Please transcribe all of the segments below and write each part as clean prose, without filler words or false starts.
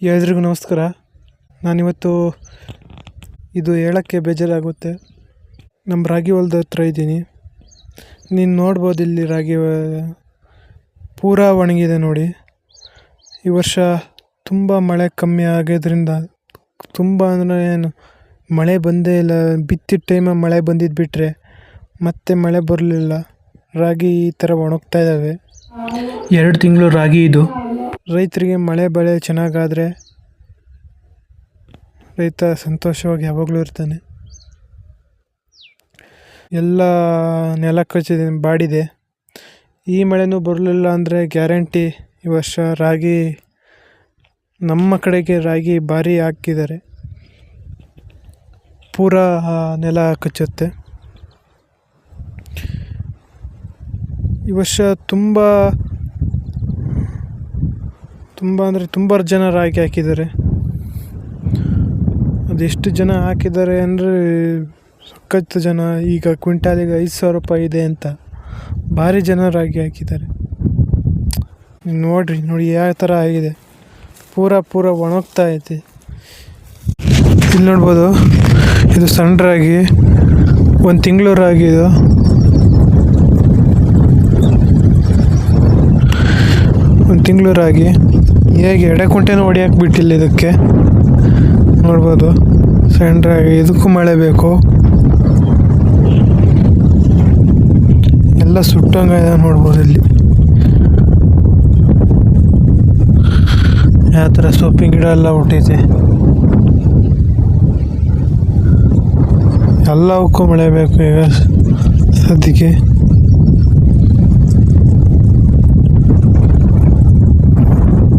ಎಲ್ರಿಗೂ ನಮಸ್ಕಾರ. ನಾನಿವತ್ತು ಇದು ಹೇಳೋಕ್ಕೆ ಬೇಜಾರಾಗುತ್ತೆ. ನಮ್ಮ ರಾಗಿ ಹೊಲದ ಹತ್ರ ಇದ್ದೀನಿ. ನೀನು ನೋಡ್ಬೋದು, ಇಲ್ಲಿ ರಾಗಿ ಪೂರಾ ಒಣಗಿದೆ ನೋಡಿ. ಈ ವರ್ಷ ತುಂಬ ಮಳೆ ಕಮ್ಮಿ ಆಗೋದ್ರಿಂದ, ತುಂಬ ಅಂದರೆ ಏನು ಮಳೆ ಬಂದೇ ಇಲ್ಲ. ಬಿತ್ತಿದ ಟೈಮಲ್ಲಿ ಮಳೆ ಬಂದಿದ್ದು ಬಿಟ್ಟರೆ ಮತ್ತೆ ಮಳೆ ಬರಲಿಲ್ಲ. ರಾಗಿ ಈ ಥರ ಒಣಗ್ತಾ ಇದ್ದಾವೆ. 2 ತಿಂಗಳು ರಾಗಿ ಇದು. ರೈತರಿಗೆ ಮಳೆ ಬೆಳೆ ಚೆನ್ನಾಗಾದರೆ ರೈತ ಸಂತೋಷವಾಗಿ ಯಾವಾಗಲೂ ಇರ್ತಾನೆ. ಎಲ್ಲ ನೆಲ ಬಾಡಿದೆ. ಈ ಮಳೆನೂ ಬರಲಿಲ್ಲ ಅಂದರೆ ಗ್ಯಾರಂಟಿ ಈ ವರ್ಷ ರಾಗಿ, ನಮ್ಮ ಕಡೆಗೆ ರಾಗಿ ಭಾರಿ ಹಾಕಿದ್ದಾರೆ. ಪೂರಾ ನೆಲ ಕಚ್ಚುತ್ತೆ. ಈ ವರ್ಷ ತುಂಬ ಅಂದರೆ ತುಂಬ ಜನ ರಾಗಿ ಹಾಕಿದ್ದಾರೆ. ಅದೆಷ್ಟು ಜನ ಹಾಕಿದ್ದಾರೆ ಅಂದರೆ ಸಖತ್ತು ಜನ. ಈಗ ಕ್ವಿಂಟಾಲಿಗೆ 5,000 ರೂಪಾಯಿ ಇದೆ ಅಂತ ಭಾರಿ ಜನ ರಾಗಿ ಹಾಕಿದ್ದಾರೆ. ನೋಡಿ ಯಾವ ಥರ ಆಗಿದೆ. ಪೂರ ಒಣಗ್ತಾ ಐತೆ. ಇಲ್ಲಿ ನೋಡ್ಬೋದು, ಇದು ಸಣ್ಣ ರಾಗಿ, 1 ತಿಂಗಳು ರಾಗಿ ಇದು. ಹೇಗೆ ಎಡೆಕುಂಟೆನೂ ಹೊಡಿಯೋಕೆ ಬಿಟ್ಟಿಲ್ಲ ಇದಕ್ಕೆ. ನೋಡ್ಬೋದು, ಸಣ್ಣ ರಾಗಿ, ಇದಕ್ಕೂ ಮಳೆ ಬೇಕು. ಎಲ್ಲ ಸುಟ್ಟಂಗಿದೆ ನೋಡ್ಬೋದು. ಇಲ್ಲಿ ಯಾವ ಥರ ಸೊಪ್ಪಿನ ಗಿಡ ಎಲ್ಲ ಹುಟ್ಟೈತೆ. ಎಲ್ಲವಕ್ಕೂ ಮಳೆ ಬೇಕು ಈಗ ಸದ್ಯಕ್ಕೆ.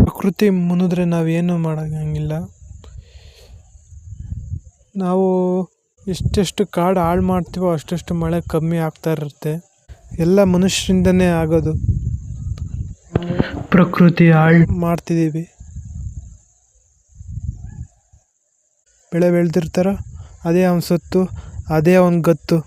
ಪ್ರಕೃತಿ ಮುನಿದ್ರೆ ನಾವೇನು ಮಾಡೋಂಗಿಲ್ಲ. ನಾವು ಎಷ್ಟೆಷ್ಟು ಕಾಡು ಹಾಳು ಮಾಡ್ತೀವೋ ಅಷ್ಟೆಷ್ಟು ಮಳೆ ಕಮ್ಮಿ ಆಗ್ತಾ ಇರುತ್ತೆ. ಎಲ್ಲ ಮನುಷ್ಯರಿಂದನೇ ಆಗೋದು. ಪ್ರಕೃತಿ ಹಾಳು ಮಾಡ್ತಿದ್ದೀವಿ. ಬೆಳೆ ಬೆಳೆದಿರ್ತಾರ, ಅದೇ ಅವನ ಸೊತ್ತು, ಅದೇ ಅವನ ಗತ್ತು.